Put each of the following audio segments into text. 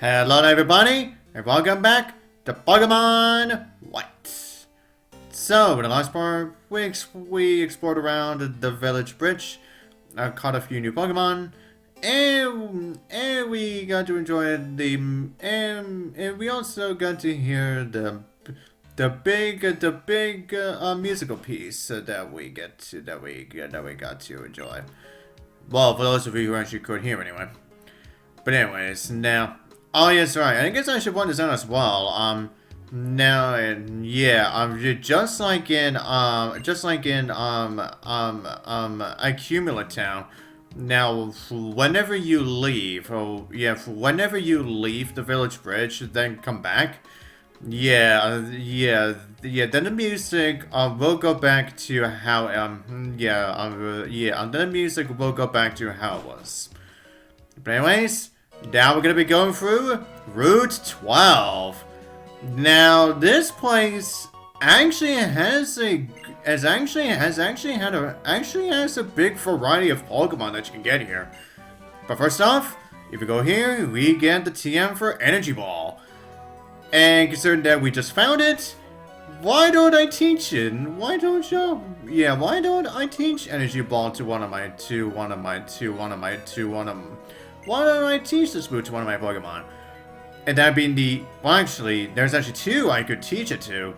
Hello everybody, and welcome back to Pokemon White. So, in the last part, we explored around the village bridge, caught a few new Pokemon, and we got to enjoy and we also got to hear the big musical piece that we got to enjoy. Well, for those of you who actually could hear anyway. But anyways, now. Oh yes, right. I guess I should point this out as well. Now, yeah, just like in Accumulate Town. Now, whenever you leave, whenever you leave the village bridge, then come back. Then the music will go back to how then the music will go back to how it was. But anyways. Now we're gonna be going through Route 12. Now this place actually has a big variety of Pokemon that you can get here. But first off, if we go here, we get the TM for Energy Ball. And considering that we just found it, why don't I teach it? Why don't I teach Energy Ball to why don't I teach this move to one of my Pokemon? And that being well, actually, there's actually two I could teach it to.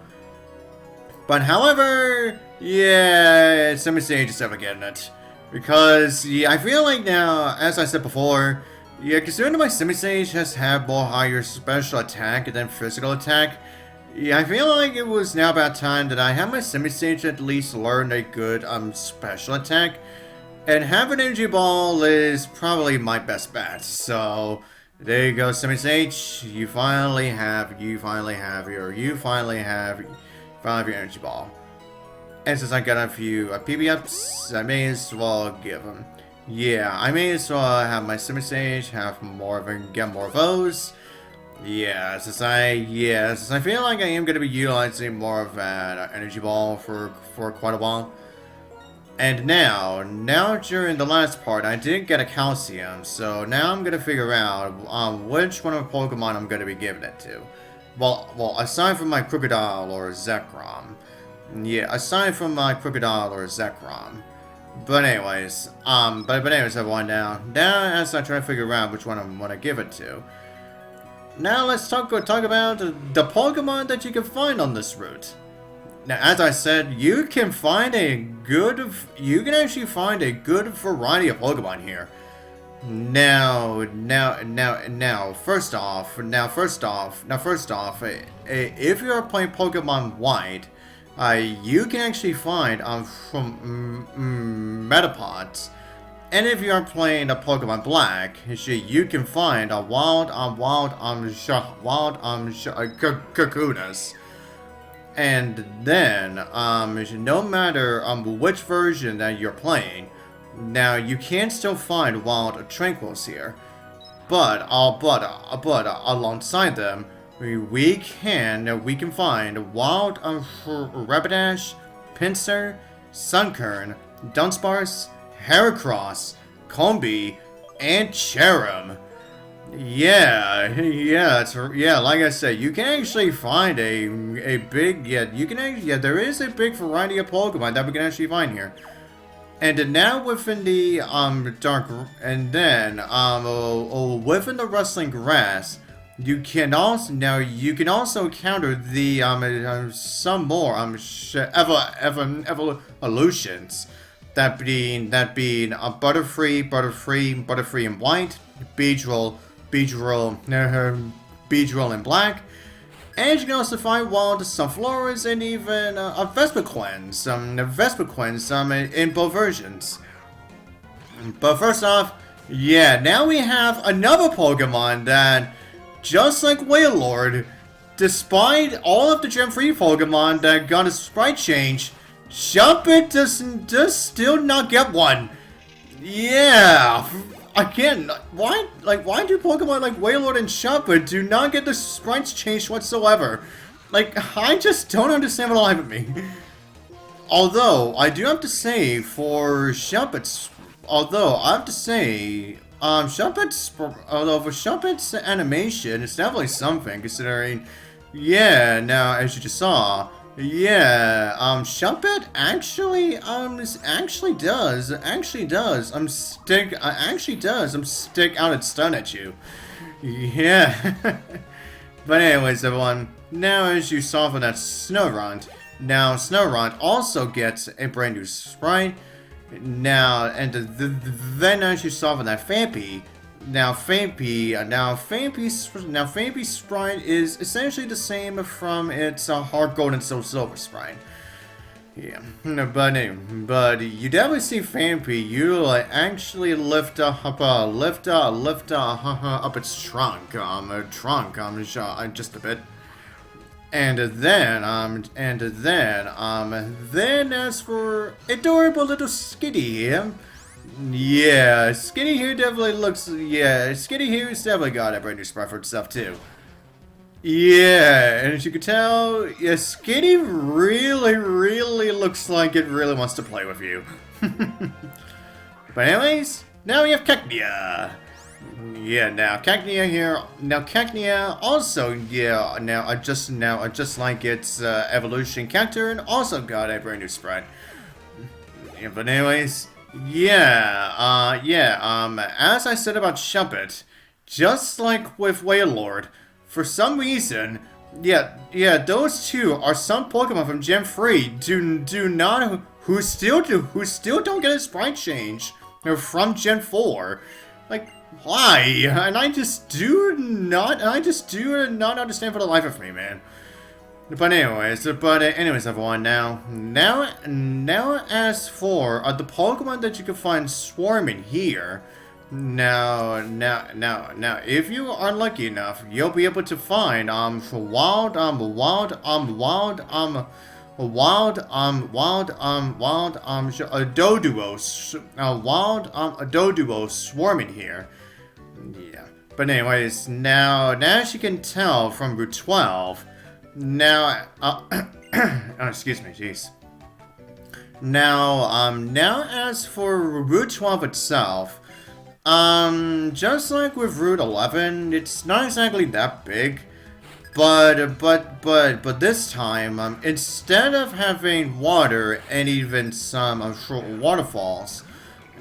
But however, Semi-Sage is never getting it. Because, I feel like now, as I said before, considering my Semi-Sage has had more higher special attack than physical attack, I feel like it was now about time that I have my Semi-Sage at least learn a good special attack. And having an Energy Ball is probably my best bet. So there you go, Semi-Sage. You finally have your Energy Ball. And since I got a few PB ups, I may as well give them. Yeah, I may as well have my Semi-Sage get more of those. Since I feel like I am gonna be utilizing more of that Energy Ball for quite a while. And now during the last part, I did get a Calcium, so now I'm gonna figure out which one of the Pokemon I'm gonna be giving it to. Well, aside from my Crocodile or Zekrom. Yeah, aside from my Crocodile or Zekrom. But anyways, everyone, now as I try to figure out which one I want to give it to. Now let's talk about the Pokemon that you can find on this route. Now, as I said, you can actually find a good variety of Pokemon here. Now, first off, if you're playing Pokemon White, you can actually find from Metapods, and if you're playing a Pokemon Black, you can find a wild Kakunas. And then, no matter which version that you're playing, now you can still find wild Tranquils here, but alongside them, we can find wild Rapidash, Pinsir, Sunkern, Dunsparce, Heracross, Combi, and Cherim. Like I said, you can actually find there is a big variety of Pokemon that we can actually find here. And now within the within the rustling grass, you can also encounter the some more evolutions. That being Butterfree in white, Beedrill in black, and you can also find wild Sunfloras and even a Vespiquen, in both versions. But first off, now we have another Pokemon that, just like Wailord, despite all of the Gen 3 Pokemon that got a sprite change, Shuppet does still not get one. Yeah. Again, why do Pokemon like Wailord and Shuppet do not get the sprites changed whatsoever? Like, I just don't understand what life with me. Although, I do have to say, for Shuppet's Although, I have to say, Shuppet's animation is definitely something, considering, yeah, now, as you just saw, yeah, Shuppet stick out its stun at you. Yeah. But anyways, everyone, now as you saw from that Snorunt, now Snorunt also gets a brand new sprite. Now, and then as you saw from that Fampi, now Fampi's sprite is essentially the same from its Hard Gold and Soul Silver sprite. Yeah, but you definitely see Fampi, you like actually lift up its trunk, just a bit. And then as for adorable little Skitty here, yeah, Skitty here definitely looks, yeah, Skitty here has definitely got a brand new sprite for itself too. Yeah, and as you can tell, yeah, Skitty really looks like it really wants to play with you. But anyways, now we have Cacnea. Yeah, now Cacnea here. Now Cacnea also, yeah, just like its evolution character, and also got a brand new sprite. Yeah, but anyways, yeah, as I said about Shuppet, just like with Wailord, for some reason, yeah, those two are some Pokemon from Gen 3 who still don't get a sprite change from Gen 4. Like, why? And I just do not understand for the life of me, man. But anyways, everyone, now as for the Pokemon that you can find swarming here, now, if you are lucky enough, you'll be able to find Doduo swarming here. Yeah. But anyways, now as you can tell from Route 12, now oh, excuse me, jeez. Now as for Route 12 itself, just like with Route 11, it's not exactly that big. But this time, instead of having water and even some short waterfalls,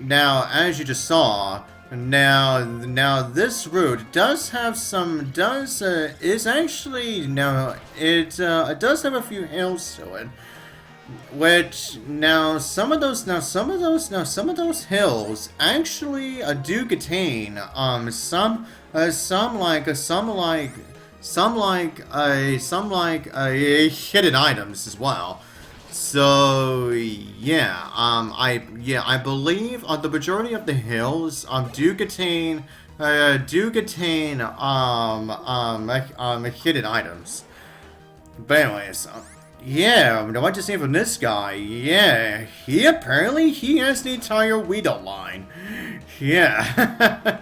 now as you just saw, now this route does have some it does have a few hills to it, which some of those hills actually do contain some hidden items as well. So yeah, I believe the majority of the hills do contain hidden items. But anyways, yeah, what you see from this guy? Yeah, he has the entire Weedle line. Yeah.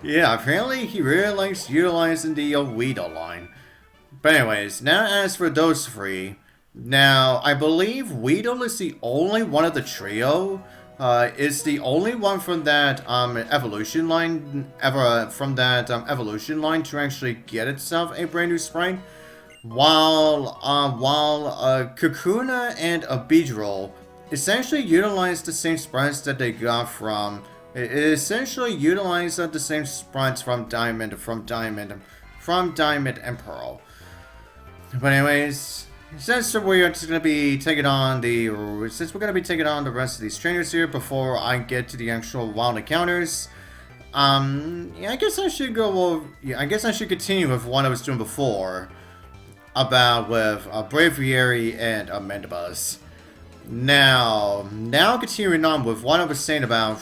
Yeah, apparently he really likes utilizing the Weedle line. But anyways, now as for those three, now I believe Weedle is the only one of the trio, is the only one from that evolution line to actually get itself a brand new sprite, while Kakuna and Beedrill essentially utilize the same sprites that they got from. It essentially utilized the same sprites from Diamond and Pearl. But anyways, since we're gonna be taking on the rest of these trainers here before I get to the actual wild encounters, yeah, I guess I should continue with what I was doing before with Braviary and Mandibuzz. Now continuing on with what I was saying about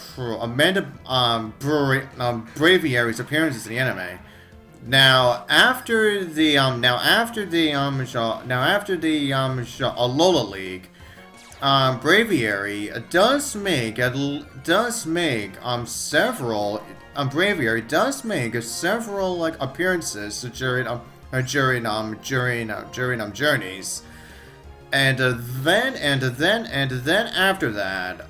Braviary's appearances in the anime. Now after the Alola League, Braviary does make several like appearances during journeys. And then after that,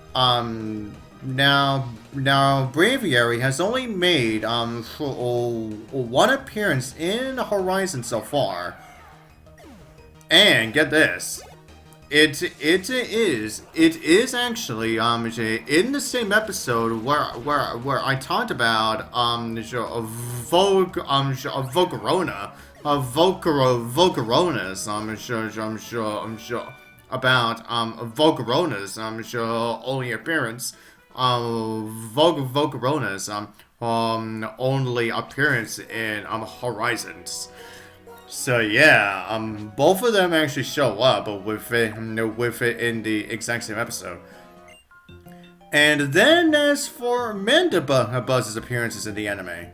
Now Braviary has only made one appearance in Horizon so far. And get this. It is actually in the same episode where I talked about Volcaronas, about Volcarona's only appearance, Volcarona's only appearance in Horizons. So yeah, both of them actually show up with it in the exact same episode. And then as for Mandabuzz's appearances in the anime,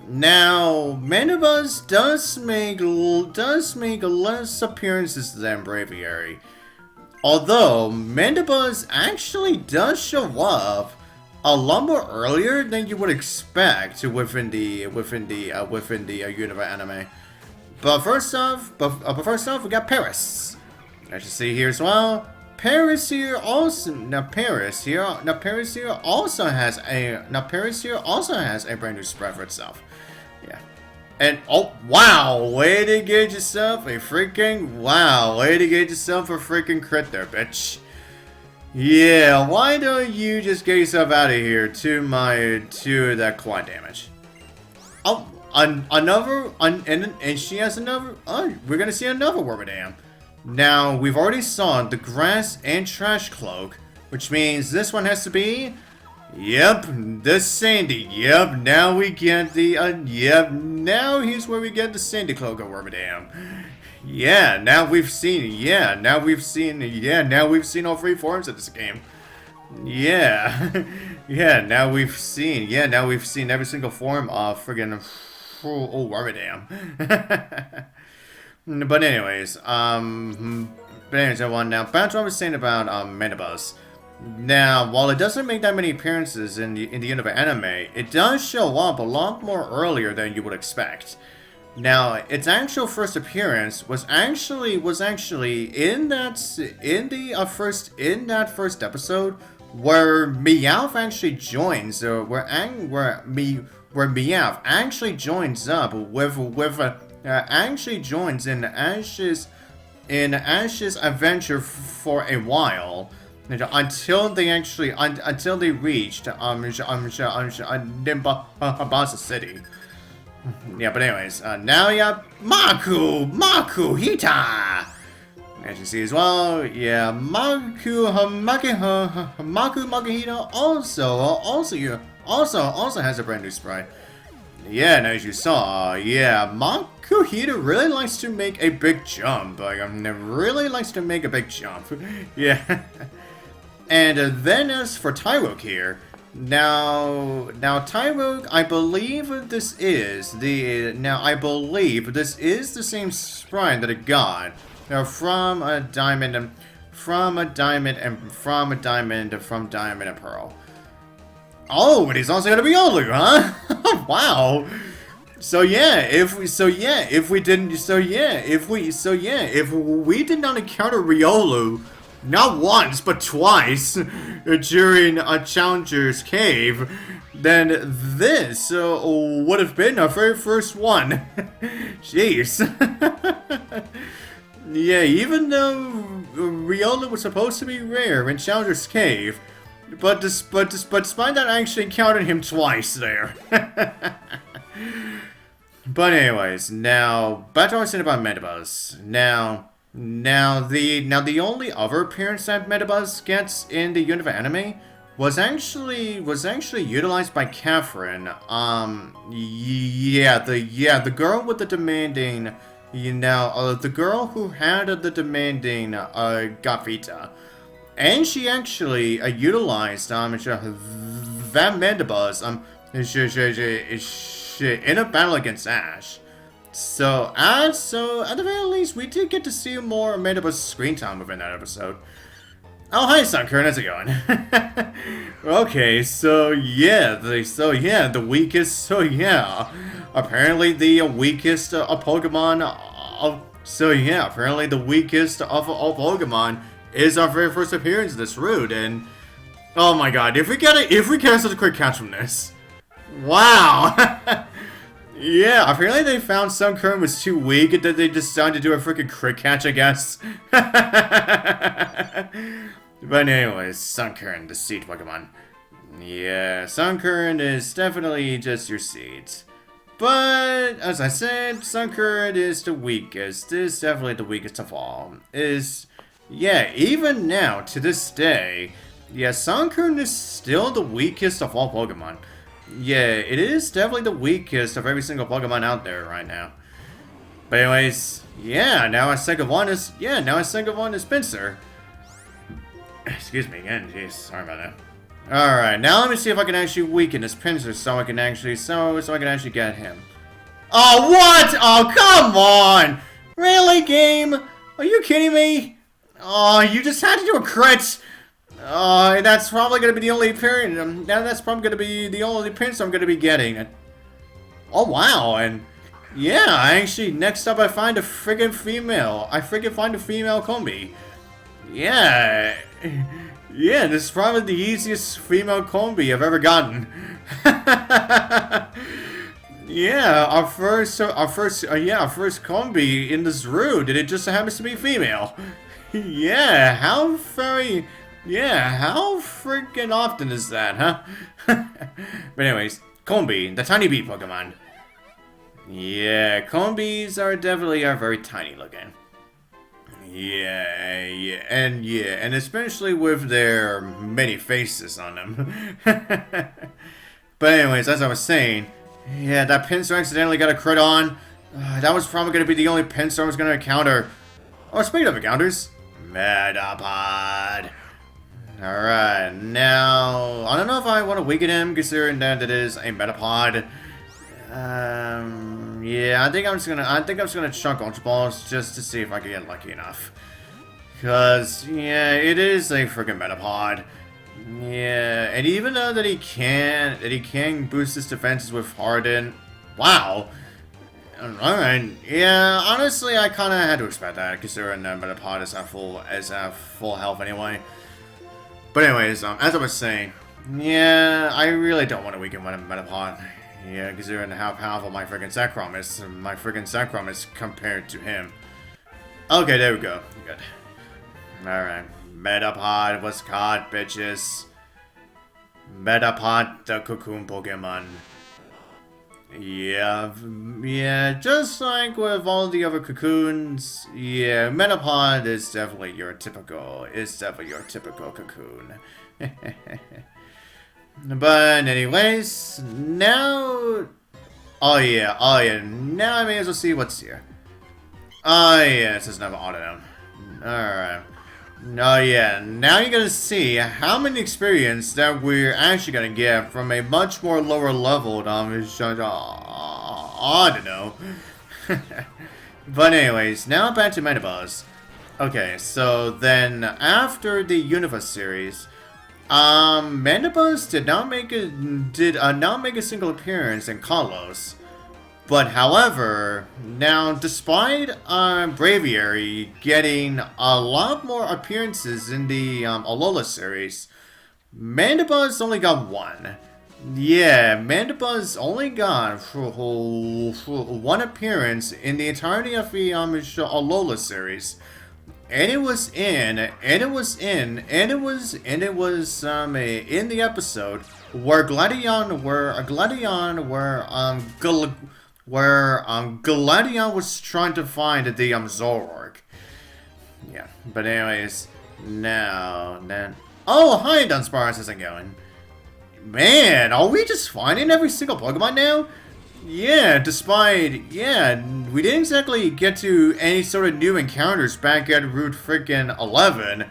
now Mandabuzz does make less appearances than Braviary, although Mandabuzz actually does show up a lot more earlier than you would expect within the Unova anime. But first off, we got Paris. As you see here as well, Paris here also has a brand new spread for itself. Yeah. And oh wow, way to get yourself a freaking crit there, bitch. Yeah, why don't you just get yourself out of here to that quad damage? Oh. And she has another. Oh, we're gonna see another Wormadam. Now we've already saw the grass and trash cloak, which means this one has to be. Yep, the Sandy. Yep, now we get the. Yep, now here's where we get the Sandy cloak of Wormadam. Yeah, now we've seen. Yeah, now we've seen all three forms of this game. Yeah, now we've seen every single form of friggin'. Oh, Wormadam. But anyways, everyone, now back to what I was saying about Mandabuzz. Now, while it doesn't make that many appearances in the Unova anime, it does show up a lot more earlier than you would expect. Now, its actual first appearance was actually in that first episode where Meowth actually joins, where Meowth actually joins up actually joins in Ash's adventure for a while until they reached Nimbasa City. Yeah, but anyways, now you have Maku Hita. As you see as well, yeah, Maku Hita also has a brand new sprite. Yeah, and as you saw, yeah, Makuhita really likes to make a big jump. Yeah. And then as for Tyrogue here, now Tyrogue, I believe this is the same sprite that it got from Diamond and Pearl. Oh, and he's also gonna be Riolu, huh? Wow. If we did not encounter Riolu, not once but twice during a Challenger's Cave, then this would have been our very first one. Jeez. Yeah, even though Riolu was supposed to be rare in Challenger's Cave, but despite that, I actually encountered him twice there. But anyways, now back to what I was saying about Metapod. Now the only other appearance that Metapod gets in the Unova anime was actually utilized by Catherine. The girl with the demanding, the girl who had the demanding Gavita. And she actually utilized that Mandabuzz in a battle against Ash. So at the very least, we did get to see more Mandabuzz screen time within that episode. Oh, hi, Sunkern, how's it going? Okay, apparently the weakest of Pokemon. Apparently the weakest of all Pokemon is our very first appearance in this route, and Oh my god, if we get such a quick catch from this. Wow! Yeah, apparently they found Sunkern was too weak and that they decided to do a freaking crit catch, I guess. But anyways, Sunkern, the seed Pokemon. Yeah, Sunkern is definitely just your seeds. But, as I said, Sunkern is the weakest. Is definitely the weakest of all. Yeah, even now, to this day, yeah, Sunkern is still the weakest of all Pokemon. Yeah, it is definitely the weakest of every single Pokemon out there right now. But anyways, yeah, now our second one is Pinsir. Excuse me again, jeez, sorry about that. Alright, now let me see if I can actually weaken this Pinsir so I can actually get him. Oh, what? Oh, come on! Really, game? Are you kidding me? Oh, you just had to do a crit! Oh, that's probably gonna be the only appearance. That's probably gonna be the only appearance I'm gonna be getting. Oh wow, and yeah, actually, next up I find a friggin' female. I friggin' find a female Combi. Yeah, yeah, this is probably the easiest female Combi I've ever gotten. Yeah, our first Combi in this route, and it just happens to be female. Yeah, how freaking often is that, huh? But anyways, Combi, the tiny bee Pokemon. Yeah, Combis are definitely very tiny looking. Yeah, and especially with their many faces on them. But anyways, as I was saying, yeah, that Pinsir accidentally got a crit on. That was probably going to be the only Pinsir I was going to encounter. Oh, speaking of encounters, Metapod. Alright, now, I don't know if I want to weaken him, considering that it is a Metapod. Yeah, I think I'm just gonna chunk Ultra Balls just to see if I can get lucky enough. Cause, yeah, it is a freaking Metapod. Yeah, and even though that he can boost his defenses with Harden, wow. Alright, yeah, honestly, I kind of had to expect that, considering that Metapod is at full health anyway. But anyways, as I was saying, yeah, I really don't want to weaken Metapod. Yeah, considering how powerful my freaking Zekrom is compared to him. Okay, there we go. Good. Alright, Metapod was caught, bitches. Metapod, the cocoon Pokemon. Yeah, just like with all the other cocoons, yeah, Metapod is definitely your typical cocoon. But anyways, now, oh yeah, now I may as well see what's here. Oh yeah, this is another Autodome. Alright. Oh yeah, now you're gonna see how many experience that we're actually gonna get from a much more lower level I don't know. But anyways, now back to Metabuzz. Okay, so then after the Universe series, Metabuzz did not make a single appearance in Kalos. But however, now despite Braviary getting a lot more appearances in the Alola series, Mandibuzz only got one. Yeah, Mandibuzz only got one appearance in the entirety of the Alola series. And it was in the episode where Gladion was trying to find the Zoroark. Yeah, but anyways, oh hi Dunsparce, how's it going? Man, are we just finding every single Pokemon now? Yeah, we didn't exactly get to any sort of new encounters back at Route freaking 11,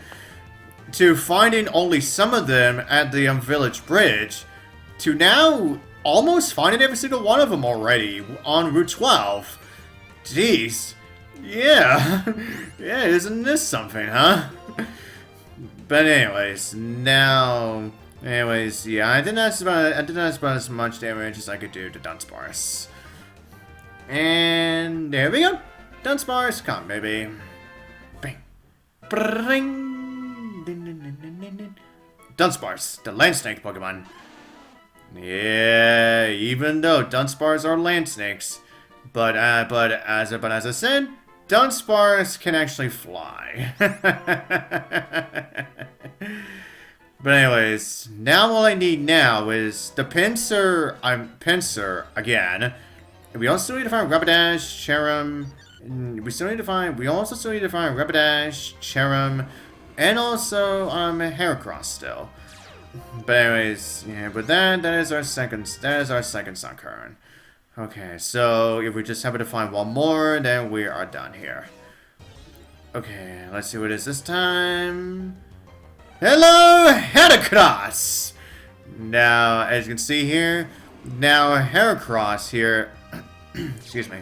to finding only some of them at the Village Bridge, to now almost finding every single one of them already on Route 12. Jeez. Yeah. Yeah, isn't this something, huh? But anyways, yeah, I did not spend as much damage as I could do to Dunsparce. And there we go. Dunsparce, come baby. Bang. Bring. Dunsparce, the land snake Pokemon. Yeah, even though Dunsparce are land snakes, but as I said, Dunsparce can actually fly. But anyways, now all I need now is the Pinsir. Pinsir again. We also need to find Rapidash, Cherim. We also still need to find Rapidash, Cherim, and also Heracross still. But anyways, yeah. But that is our second Sunkern. Okay, so if we just happen to find one more, then we are done here. Okay, let's see what it is this time. Hello, Heracross! Now, as you can see here, now Heracross here, excuse me.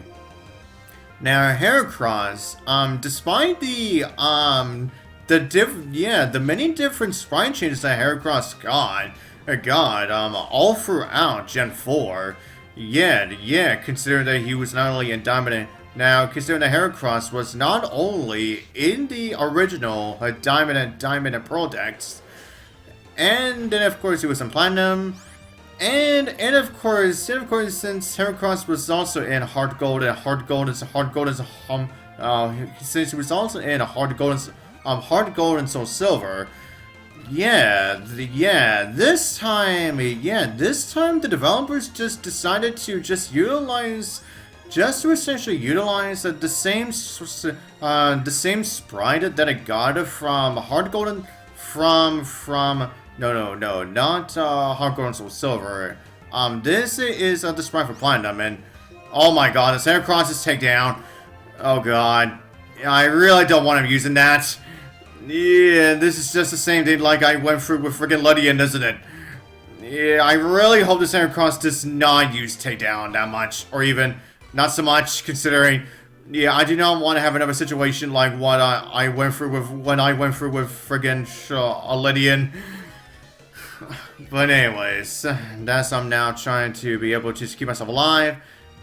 Now Heracross, despite the many different sprite changes that Heracross got, all throughout Gen 4, considering that he was not only in Diamond. Now, considering that Heracross was not only in the original Diamond and Pearl decks, and then of course he was in Platinum, and of course since Heracross was also in Heart Gold, and since he was also in Heart Gold and Soul Silver, this time the developers just decided to essentially utilize the same sprite that I got from Heart Gold not Heart Gold and Soul Silver. This is the sprite for Platinum, and oh my god, this Heracross' takedown. Oh god, I really don't want him using that. Yeah, this is just the same thing like I went through with friggin' Ludian, isn't it? Yeah, I really hope this Heracross does not use takedown that much, or even not so much, considering, I do not want to have another situation like what I went through with friggin' Lydian. But anyways, that's I'm now trying to be able to just keep myself alive,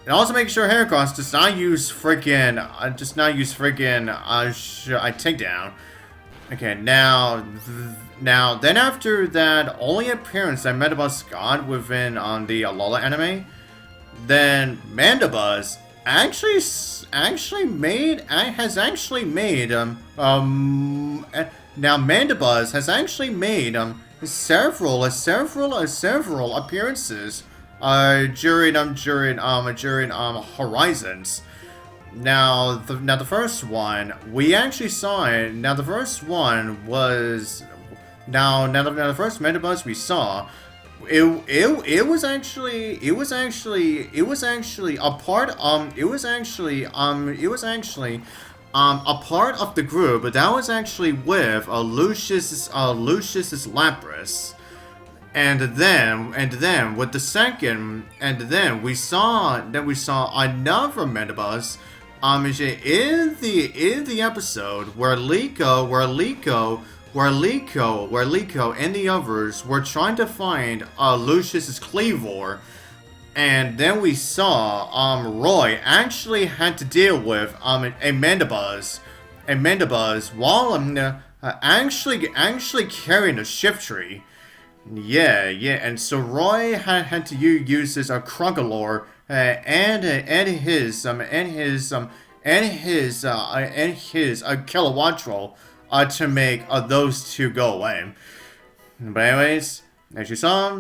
and also make sure Heracross does not use friggin' takedown. Okay, now then after that only appearance that Metabuzz got within the Alola anime. Then Mandibuzz has actually made several appearances during Horizons. Now the first one we actually saw it. Now the first one was the first Mandibuzz we saw. It was actually a part a part of the group, but that was actually with Lucius's Lapras. And then with the second, and then we saw another Mandibuzz in the episode where Liko and the others were trying to find Lucius's Cleavor, and then we saw Roy actually had to deal with a Mandibuzz while actually carrying a Shiftry. And so Roy had to use his Krunkalore and his Kilowattrel to make those two go away. But anyways, as you saw,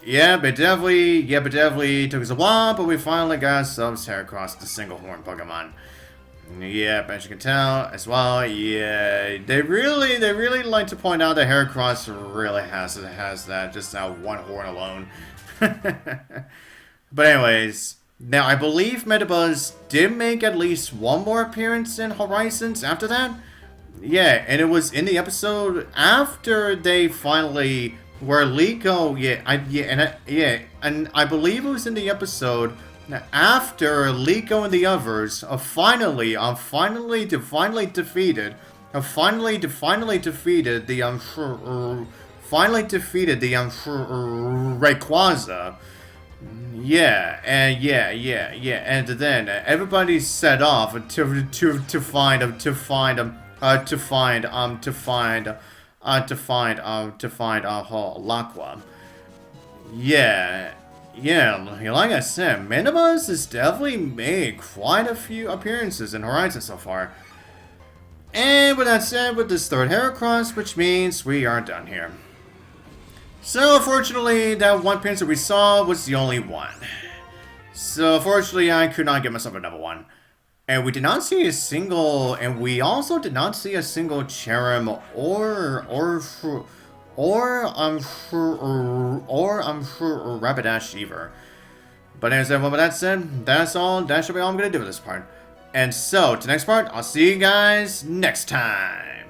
but definitely took us a while, but we finally got ourselves Heracross, the single horn Pokemon. Yeah, as you can tell as well, they really like to point out that Heracross really has that, just that one horn alone. But anyways, now I believe Metabuzz did make at least one more appearance in Horizons after that. Yeah, and it was in the episode after they finally where Liko, and I believe it was in the episode after Liko and the others finally defeated the Rayquaza. And then everybody set off to find to find Laqua. Yeah, like I said, Metapod has definitely made quite a few appearances in Horizon so far. And with that said, with this third Heracross, which means we are done here. So unfortunately, that one appearance that we saw was the only one. So unfortunately, I could not get myself another one. And we did not see a single, and we also did not see a single Cherrim or I'm sure Rapidash either. But as everyone, with that said, that's all. That should be all I'm gonna do with this part. And so, to the next part, I'll see you guys next time.